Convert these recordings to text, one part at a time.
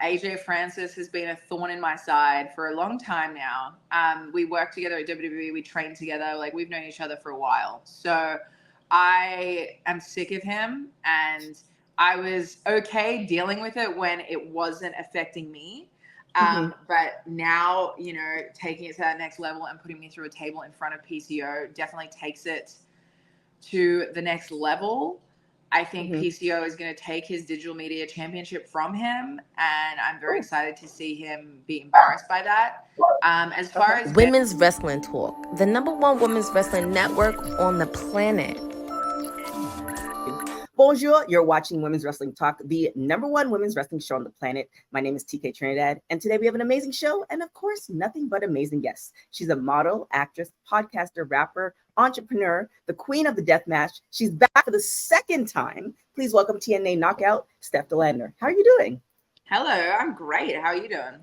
AJ Francis has been a thorn in my side for a long time now. We work together at WWE. We train together. Like, we've known each other for a while. So I am sick of him, and I was okay dealing with it when it wasn't affecting me. But now, taking it to that next level and putting me through a table in front of PCO definitely takes it to the next level. I think PCO is going to take his digital media championship from him, and I'm very excited to see him be embarrassed by that. As far as Women's Wrestling Talk, the #1 women's wrestling network on the planet. Bonjour, you're watching Women's Wrestling Talk, the #1 women's wrestling show on the planet. My name is tktrinidad, and today we have an amazing show, and of course, nothing but amazing guests. She's a model, actress, podcaster, rapper, entrepreneur, the queen of the deathmatch. She's back for the second time. Please welcome TNA knockout, Steph De Lander. How are you doing? Hello, I'm great. How are you doing?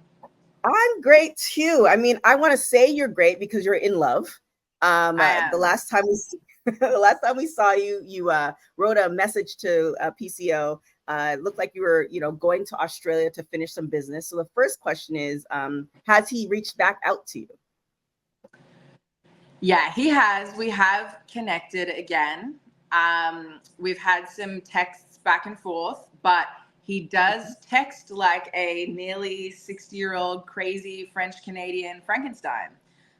I'm great too. I mean, I want to say you're great because you're in love. The last time we saw you, you wrote a message to PCO. It looked like you were, going to Australia to finish some business. So the first question is, has he reached back out to you? Yeah, he has. We have connected again. We've had some texts back and forth, but he does text like a nearly 60-year-old crazy French Canadian Frankenstein.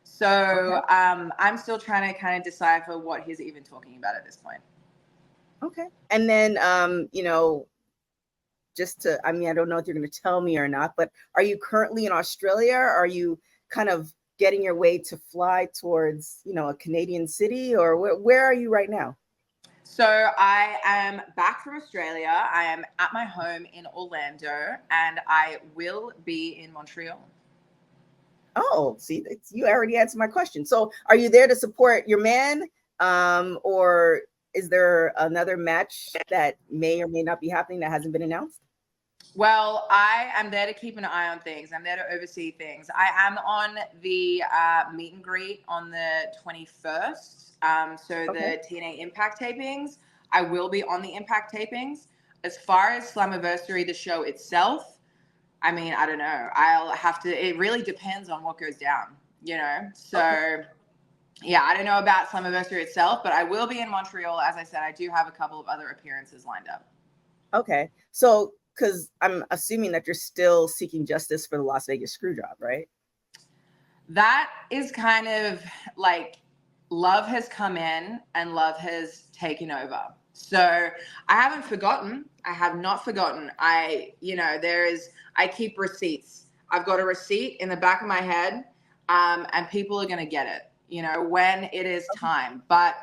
So I'm still trying to kind of decipher what he's even talking about at this point. Okay. And then, I don't know if you're going to tell me or not, but are you currently in Australia? Or are you kind of getting your way to fly towards, a Canadian city, or where are you right now? So I am back from Australia. I am at my home in Orlando, and I will be in Montreal. Oh, see, you already answered my question. So are you there to support your man, or is there another match that may or may not be happening that hasn't been announced? Well, I am there to keep an eye on things. I'm there to oversee things. I am on the meet and greet on the 21st. The TNA Impact tapings. I will be on the Impact tapings. As far as Slammiversary, the show itself, I mean, I don't know. I'll have to, it really depends on what goes down, So, yeah, I don't know about Slammiversary itself, but I will be in Montreal. As I said, I do have a couple of other appearances lined up. Okay. So, because I'm assuming that you're still seeking justice for the Las Vegas screw job, right? That is kind of like love has come in and love has taken over. So I haven't forgotten. I have not forgotten. I keep receipts. I've got a receipt in the back of my head, and people are going to get it, when it is time. But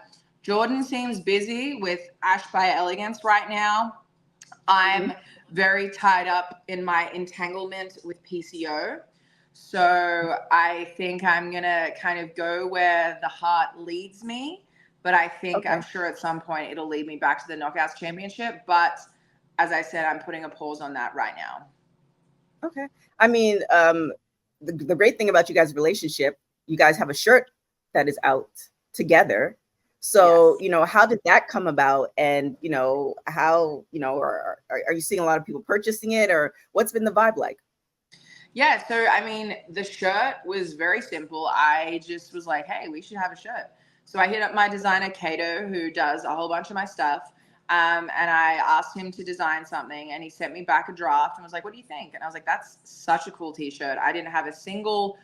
Jordan seems busy with Ash by Elegance right now. I'm very tied up in my entanglement with PCO. So I think I'm going to kind of go where the heart leads me. But I think I'm sure at some point it'll lead me back to the Knockouts Championship. But as I said, I'm putting a pause on that right now. Okay. I mean, the great thing about you guys' relationship, you guys have a shirt that is out together. So, yes. How did that come about? And, how, are you seeing a lot of people purchasing it, or what's been the vibe like? Yeah. So, I mean, the shirt was very simple. I just was like, hey, we should have a shirt. So I hit up my designer, Kato, who does a whole bunch of my stuff. And I asked him to design something, and he sent me back a draft and was like, what do you think? And I was like, that's such a cool t-shirt. I didn't have a single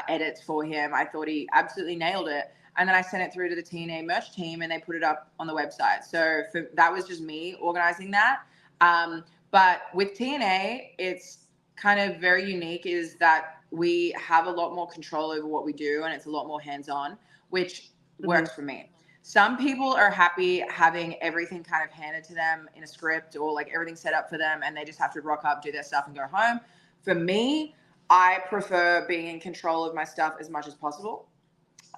edit for him. I thought he absolutely nailed it. And then I sent it through to the TNA merch team, and they put it up on the website. So that was just me organizing that. But with TNA, it's kind of very unique is that we have a lot more control over what we do, and it's a lot more hands-on, which works for me. Some people are happy having everything kind of handed to them in a script, or like everything set up for them, and they just have to rock up, do their stuff, and go home. For me, I prefer being in control of my stuff as much as possible.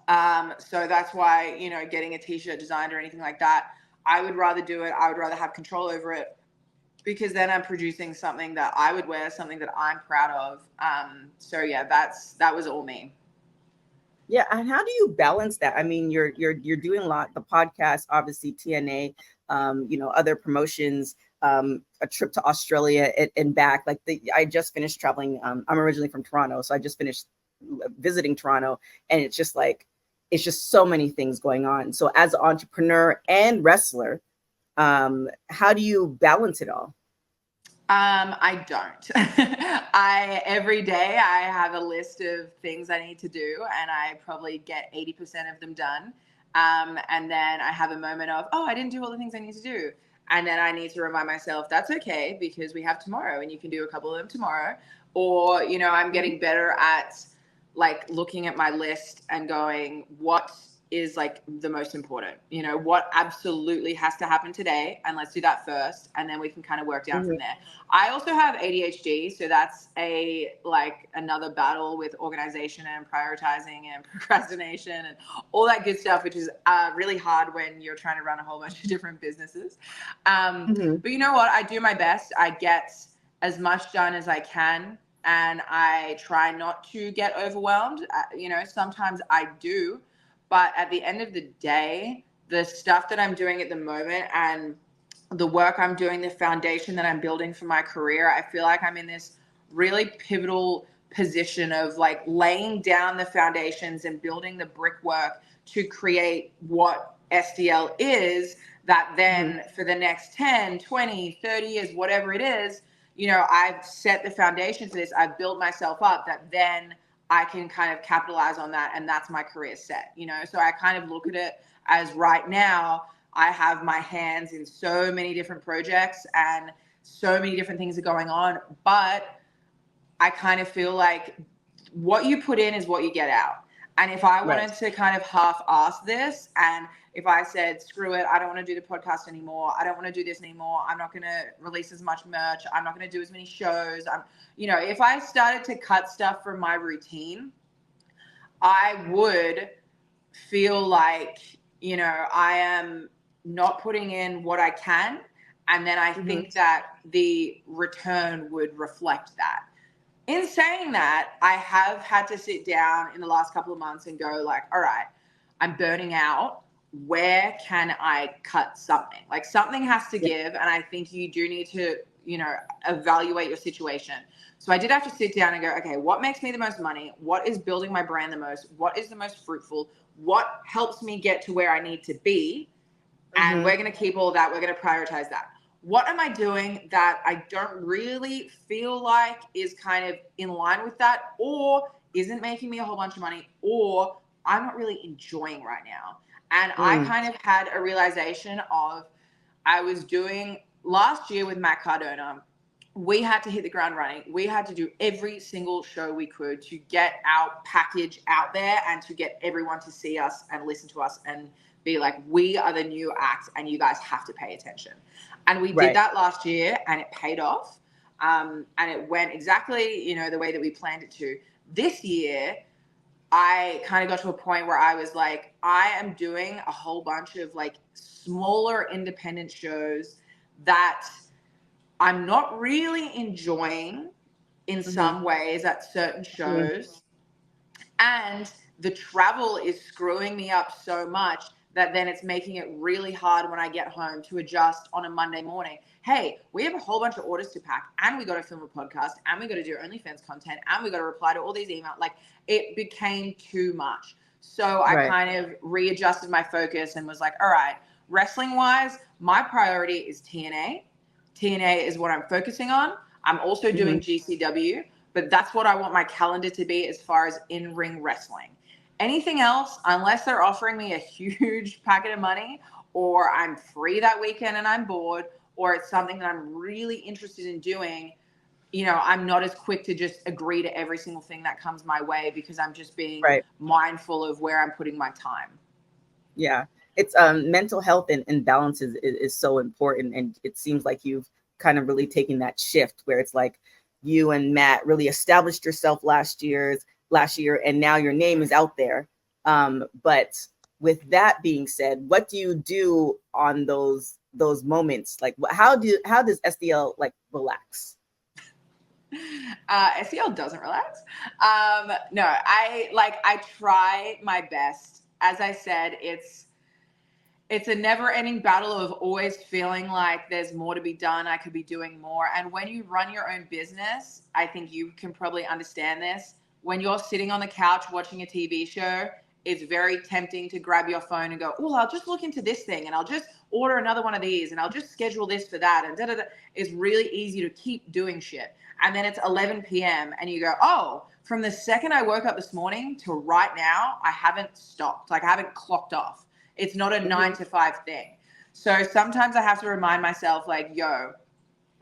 So that's why, getting a t-shirt designed or anything like that, I would rather do it. I would rather have control over it, because then I'm producing something that I would wear, something that I'm proud of. So yeah, that was all me. Yeah, and how do you balance that? I mean, you're doing a lot, the podcast, obviously TNA, other promotions. a trip to Australia and back. Like I just finished traveling. I'm originally from Toronto, so I just finished visiting Toronto, and it's just so many things going on. So as an entrepreneur and wrestler, how do you balance it all? I don't. Every day I have a list of things I need to do, and I probably get 80% of them done. And then I have a moment of, oh, I didn't do all the things I need to do. And then I need to remind myself that's okay, because we have tomorrow and you can do a couple of them tomorrow. Or, I'm getting better at like looking at my list and going, what is like the most important, what absolutely has to happen today, and let's do that first, and then we can kind of work down from there. I also have ADHD, so that's another battle with organization and prioritizing and procrastination and all that good stuff, which is really hard when you're trying to run a whole bunch of different businesses. But you know what, I do my best. I get as much done as I can, and I try not to get overwhelmed. Sometimes I do. But at the end of the day, the stuff that I'm doing at the moment and the work I'm doing, the foundation that I'm building for my career, I feel like I'm in this really pivotal position of like laying down the foundations and building the brickwork to create what SDL is, that then for the next 10, 20, 30 years, whatever it is, I've set the foundation for this. I've built myself up, that then I can kind of capitalize on that, and that's my career set, So I kind of look at it as right now I have my hands in so many different projects and so many different things are going on, but I kind of feel like what you put in is what you get out. And if I wanted to kind of half-ass this, and if I said, screw it, I don't want to do the podcast anymore, I don't want to do this anymore, I'm not going to release as much merch, I'm not going to do as many shows, if I started to cut stuff from my routine, I would feel like, I am not putting in what I can. And then I think that the return would reflect that. In saying that, I have had to sit down in the last couple of months and go like, all right, I'm burning out. Where can I cut something? Like something has to give. And I think you do need to, evaluate your situation. So I did have to sit down and go, okay, what makes me the most money? What is building my brand the most? What is the most fruitful? What helps me get to where I need to be? And we're going to keep all of that. We're going to prioritize that. What am I doing that I don't really feel like is kind of in line with that, or isn't making me a whole bunch of money, or I'm not really enjoying right now? And I kind of had a realization of, I was doing last year with Matt Cardona, we had to hit the ground running. We had to do every single show we could to get our package out there and to get everyone to see us and listen to us and be like, we are the new act and you guys have to pay attention. And we did that last year and it paid off. And it went exactly, the way that we planned it to. This year, I kind of got to a point where I was like, I am doing a whole bunch of like smaller independent shows that I'm not really enjoying in some ways at certain shows. And the travel is screwing me up so much that then it's making it really hard when I get home to adjust on a Monday morning. Hey, we have a whole bunch of orders to pack, and we got to film a podcast, and we got to do OnlyFans content, and we got to reply to all these emails. Like, it became too much. So I kind of readjusted my focus and was like, all right, wrestling wise, my priority is TNA. TNA is what I'm focusing on. I'm also doing GCW, but that's what I want my calendar to be as far as in-ring wrestling. Anything else, unless they're offering me a huge packet of money, or I'm free that weekend and I'm bored, or it's something that I'm really interested in doing, I'm not as quick to just agree to every single thing that comes my way, because I'm just being mindful of where I'm putting my time. Yeah. It's mental health and balance is so important. And it seems like you've kind of really taken that shift where it's like you and Matt really established yourself last year, and now your name is out there. But with that being said, what do you do on those moments? Like, how does SDL like relax? SDL doesn't relax. No, I try my best. As I said, it's a never ending battle of always feeling like there's more to be done. I could be doing more. And when you run your own business, I think you can probably understand this. When you're sitting on the couch watching a TV show, it's very tempting to grab your phone and go, oh, I'll just look into this thing and I'll just order another one of these and I'll just schedule this for that. And da-da-da. It's really easy to keep doing shit. And then it's 11 p.m. and you go, oh, from the second I woke up this morning to right now, I haven't stopped. Like I haven't clocked off. It's not a 9 to 5 thing. So sometimes I have to remind myself like, yo,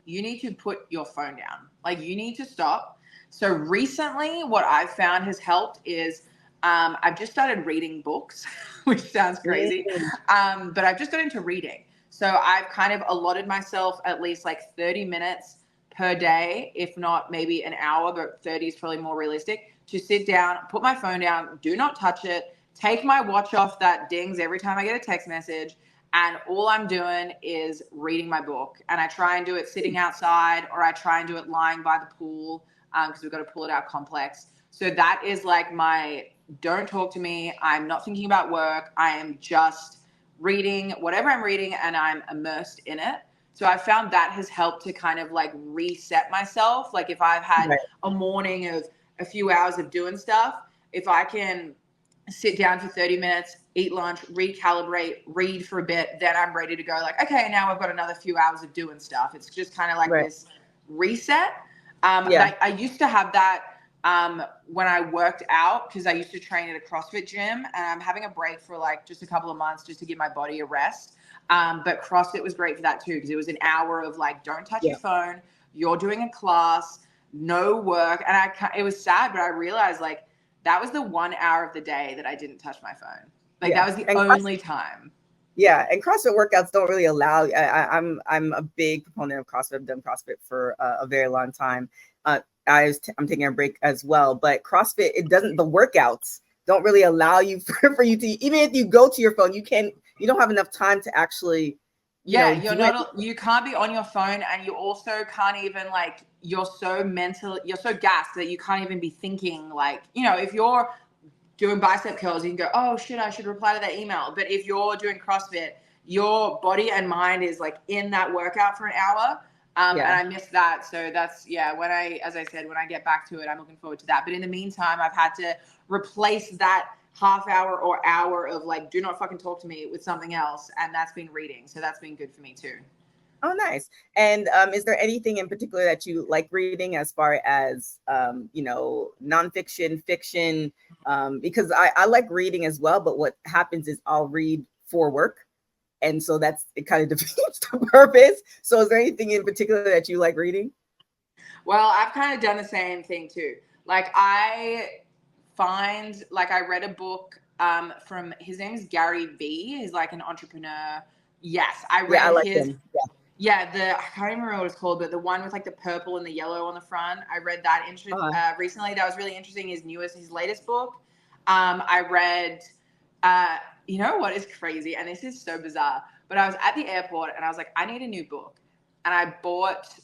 you need to put your phone down. Like you need to stop. So recently what I've found has helped is I've just started reading books, which sounds crazy. But I've just got into reading. So I've kind of allotted myself at least like 30 minutes per day, if not maybe an hour, but 30 is probably more realistic, to sit down, put my phone down, do not touch it, take my watch off that dings every time I get a text message. And all I'm doing is reading my book. And I try and do it sitting outside, or I try and do it lying by the pool because we've got a pool at our complex. So that is like my don't talk to me. I'm not thinking about work. I am just reading whatever I'm reading and I'm immersed in it. So I found that has helped to kind of like reset myself. Like if I've had a morning of a few hours of doing stuff, if I can sit down for 30 minutes, eat lunch, recalibrate, read for a bit, then I'm ready to go like, okay, now I've got another few hours of doing stuff. It's just kind of like this reset. I used to have that when I worked out, because I used to train at a CrossFit gym, and I'm having a break for like just a couple of months just to give my body a rest. But CrossFit was great for that too, because it was an hour of like, don't touch your phone. You're doing a class, no work. And it was sad, but I realized like that was the 1 hour of the day that I didn't touch my phone. Like that was the only time. Yeah, and CrossFit workouts don't really allow. I'm a big proponent of CrossFit. I've done CrossFit for a very long time. I'm taking a break as well, but CrossFit, it doesn't. The workouts don't really allow you for you to, even if you go to your phone, you don't have enough time to actually. You can't be on your phone, and you also can't even like, you're so gassed that you can't even be thinking like, if you're doing bicep curls, you can go, oh shit, I should reply to that email. But if you're doing CrossFit, your body and mind is like in that workout for an hour. And I missed that. So that's, as I said, when I get back to it, I'm looking forward to that. But in the meantime, I've had to replace that half hour or hour of like, do not fucking talk to me with something else. And that's been reading. So that's been good for me too. Oh, nice. And is there anything in particular that you like reading as far as, nonfiction, fiction? Because I like reading as well. But what happens is I'll read for work. And so it kind of defeats the purpose. So is there anything in particular that you like reading? Well, I've kind of done the same thing too. Like I read a book from, his name is Gary Vee. He's like an entrepreneur. Yes, I read I like his. him. I can't remember what it's called, but the one with like the purple and the yellow on the front. I read that recently. That was really interesting. His latest book. I read. You know what is crazy? And this is so bizarre, but I was at the airport and I was like, I need a new book. And I bought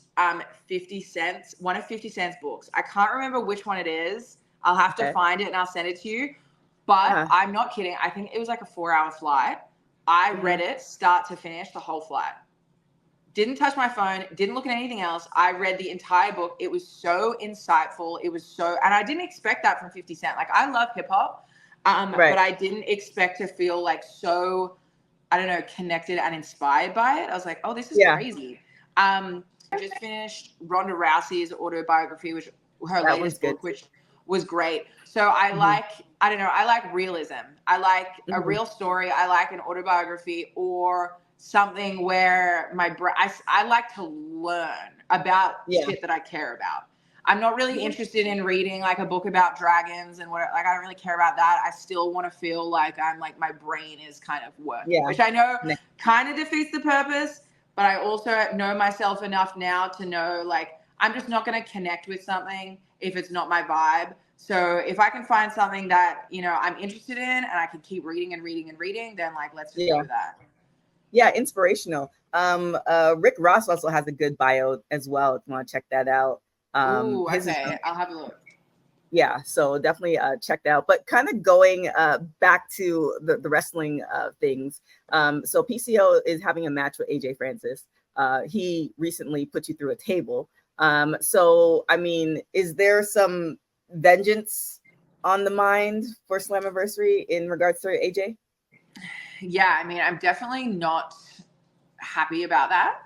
50 Cent's, one of 50 Cent's books. I can't remember which one it is. I'll have to find it and I'll send it to you. But I'm not kidding. I think it was like a 4-hour flight. I read it start to finish, the whole flight. Didn't touch my phone, didn't look at anything else. I read the entire book. It was so insightful. And I didn't expect that from 50 Cent. Like I love hip hop. But I didn't expect to feel like so, I don't know, connected and inspired by it. I was like, oh, this is crazy. I just finished Ronda Rousey's autobiography, which her latest book, which was great. So I like realism. I like a real story. I like an autobiography or something where I like to learn about shit that I care about. I'm not really interested in reading like a book about dragons and what, like, I don't really care about that. I still want to feel like I'm like, my brain is kind of working, which I know kind of defeats the purpose, but I also know myself enough now to know, like, I'm just not going to connect with something if it's not my vibe. So if I can find something that, I'm interested in and I can keep reading and reading and reading, then like, let's just go with that. Yeah. Inspirational. Rick Ross also has a good bio as well. If you want to check that out. Okay. I'll have a look. Yeah, so definitely check that out. But kind of going back to the wrestling things. So PCO is having a match with AJ Francis. He recently put you through a table. So, I mean, is there some vengeance on the mind for Slammiversary in regards to AJ? Yeah, I mean, I'm definitely not happy about that.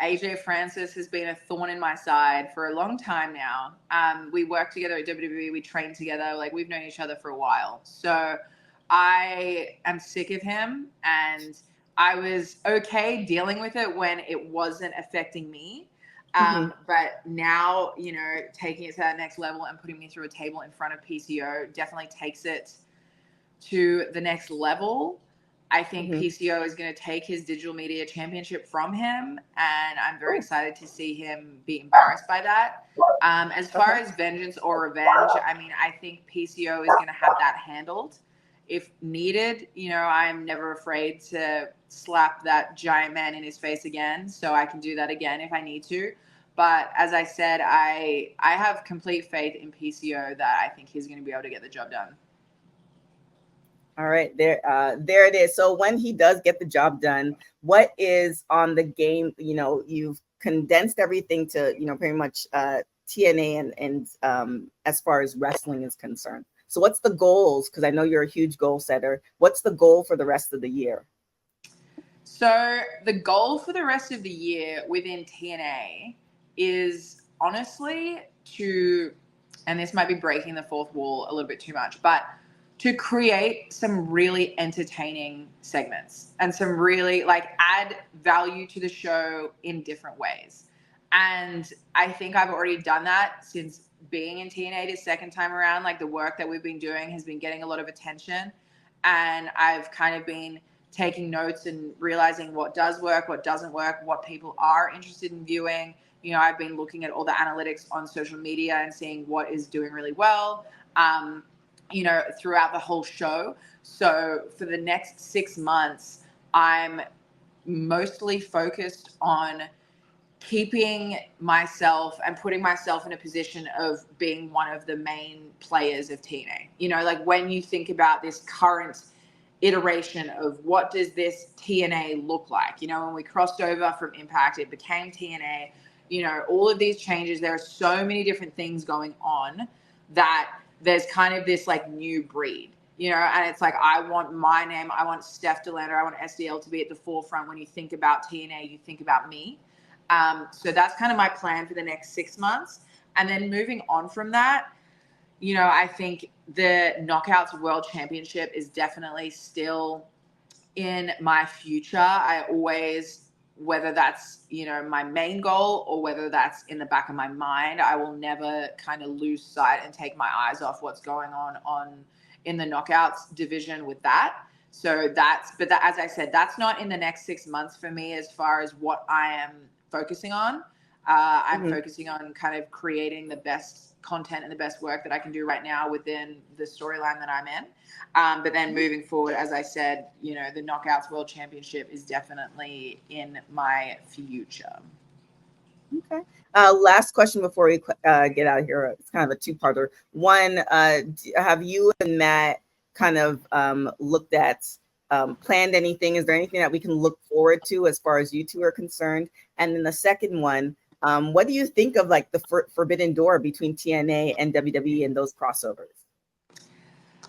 AJ Francis has been a thorn in my side for a long time now. We worked together at WWE. We trained together. Like, we've known each other for a while. So I am sick of him, and I was okay dealing with it when it wasn't affecting me. But now, you know, taking it to that next level and putting me through a table in front of PCO definitely takes it to the next level. I think PCO is going to take his digital media championship from him, and I'm very excited to see him be embarrassed by that. As far as vengeance or revenge, I mean, I think PCO is going to have that handled if needed. You know, I'm never afraid to slap that giant man in his face again, so I can do that again if I need to. But as I said, I have complete faith in PCO that I think he's going to be able to get the job done. All right, there it is. So when he does get the job done, what is on the game? You know, you've condensed everything to, you know, pretty much TNA and as far as wrestling is concerned. So what's the goals? Because I know you're a huge goal setter. What's the goal for the rest of the year? So the goal for the rest of the year within TNA is honestly to, and this might be breaking the fourth wall a little bit too much, but to create some really entertaining segments and some really like add value to the show in different ways. And I think I've already done that since being in TNA this second time around. Like, the work that we've been doing has been getting a lot of attention, and I've kind of been taking notes and realizing what does work, what doesn't work, what people are interested in viewing. You know, I've been looking at all the analytics on social media and seeing what is doing really well. You know, throughout the whole show. So for the next 6 months, I'm mostly focused on keeping myself and putting myself in a position of being one of the main players of TNA. You know, like, when you think about this current iteration of what does this TNA look like? You know, when we crossed over from Impact, it became TNA. You know, all of these changes, there are so many different things going on that there's kind of this like new breed, you know, and it's like, I want my name, I want Steph De Lander, I want SDL to be at the forefront. When you think about TNA, you think about me. So that's kind of my plan for the next 6 months. And then moving on from that, you know, I think the Knockouts World Championship is definitely still in my future. I always, whether that's, you know, my main goal or whether that's in the back of my mind, I will never kind of lose sight and take my eyes off what's going on in the Knockouts division with that. So as I said, that's not in the next 6 months for me as far as what I am focusing on. I'm focusing on kind of creating the best content and the best work that I can do right now within the storyline that I'm in. But then moving forward, as I said, you know, the Knockouts World Championship is definitely in my future. Okay. Last question before we get out of here. It's kind of a two-parter. One, have you and Matt kind of looked at, planned anything? Is there anything that we can look forward to as far as you two are concerned? And then the second one, what do you think of like the forbidden door between TNA and WWE and those crossovers?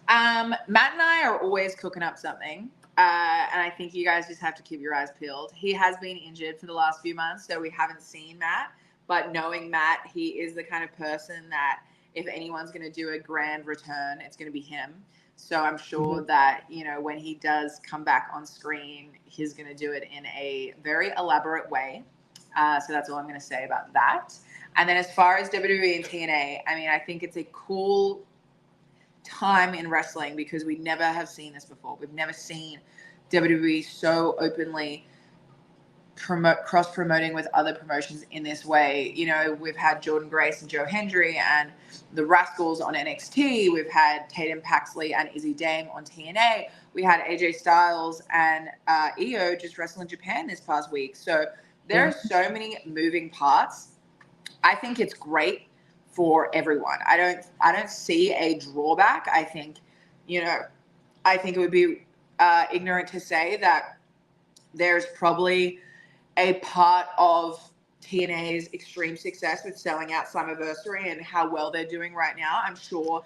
Matt and I are always cooking up something. And I think you guys just have to keep your eyes peeled. He has been injured for the last few months, so we haven't seen Matt. But knowing Matt, he is the kind of person that if anyone's going to do a grand return, it's going to be him. So I'm sure that, you know, when he does come back on screen, he's going to do it in a very elaborate way. So that's all I'm going to say about that. And then as far as WWE and TNA, I mean, I think it's a cool time in wrestling because we never have seen this before. We've never seen WWE so openly cross-promoting with other promotions in this way. You know, we've had Jordan Grace and Joe Hendry and the Rascals on NXT. We've had Tatum Paxley and Izzy Dame on TNA. We had AJ Styles and Io just wrestle in Japan this past week. So there are so many moving parts. I think it's great for everyone. I don't see a drawback. I think, I think it would be ignorant to say that there's probably a part of TNA's extreme success with selling out Slammiversary and how well they're doing right now. I'm sure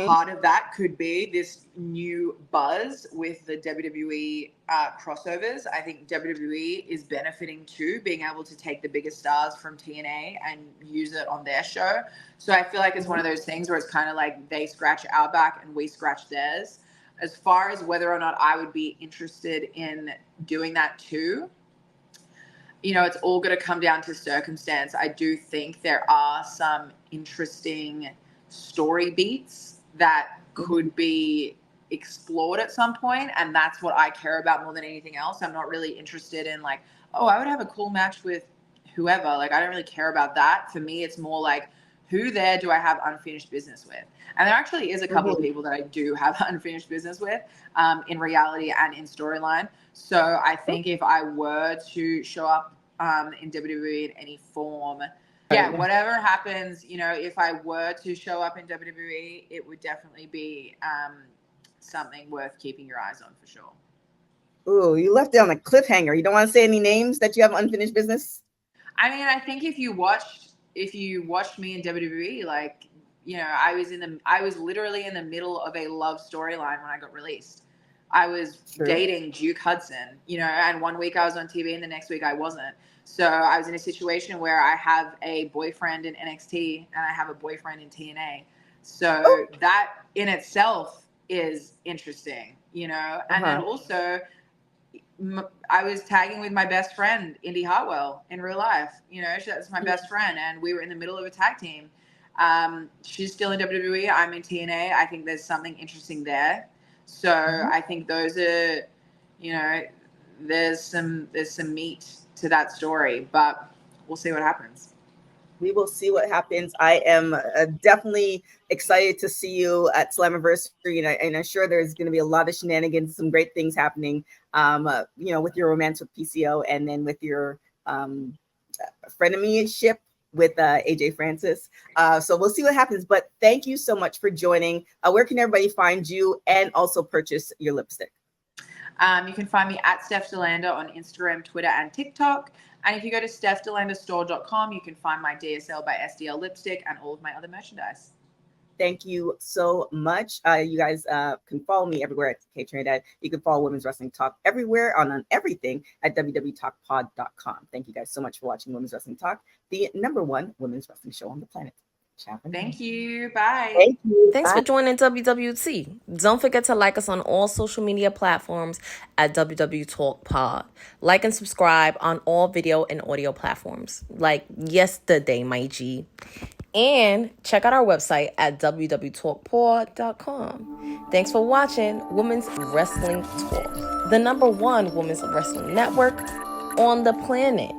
part of that could be this new buzz with the WWE crossovers. I think WWE is benefiting too, being able to take the biggest stars from TNA and use it on their show. So I feel like it's one of those things where it's kind of like they scratch our back and we scratch theirs. As far as whether or not I would be interested in doing that too, it's all going to come down to circumstance. I do think there are some interesting story beats that could be explored at some point, and that's what I care about more than anything else. I'm not really interested in like, oh, I would have a cool match with whoever. Like, I don't really care about that. For me, it's more like, who there do I have unfinished business with? And there actually is a couple of people that I do have unfinished business with in reality and in storyline. So I think if I were to show up in WWE in any form, whatever happens, if I were to show up in WWE, it would definitely be something worth keeping your eyes on for sure. Ooh, you left it on a cliffhanger. You don't want to say any names that you have unfinished business? I mean, I think if you watched me in WWE, like, I was literally in the middle of a love storyline when I got released. I was dating Duke Hudson, and one week I was on TV and the next week I wasn't. So I was in a situation where I have a boyfriend in NXT and I have a boyfriend in TNA. So that in itself is interesting, and then also I was tagging with my best friend, Indy Hartwell, in real life. That's my best friend, and we were in the middle of a tag team. She's still in WWE. I'm in TNA. I think there's something interesting there. So I think those are, there's some meat to that story, but we'll see what happens. We will see what happens. I am definitely excited to see you at Slammiversary, and I'm sure there's going to be a lot of shenanigans, some great things happening, with your romance with PCO, and then with your frenemy-ship with AJ Francis. So we'll see what happens. But thank you so much for joining. Where can everybody find you and also purchase your lipstick? You can find me at Steph De Lander on Instagram, Twitter, and TikTok. And if you go to stephdelander.store.com, you can find my DSL by SDL lipstick and all of my other merchandise. Thank you so much. You guys can follow me everywhere at tktrinidad. You can follow Women's Wrestling Talk everywhere on everything at www.talkpod.com. Thank you guys so much for watching Women's Wrestling Talk, the #1 women's wrestling show on the planet. Thank you. Bye. Thank you. Thanks for joining WWT. Don't forget to like us on all social media platforms at WW Talk Pod. Like and subscribe on all video and audio platforms like yesterday, my G. And check out our website at www.talkpod.com. Thanks for watching Women's Wrestling Talk, the #1 women's wrestling network on the planet.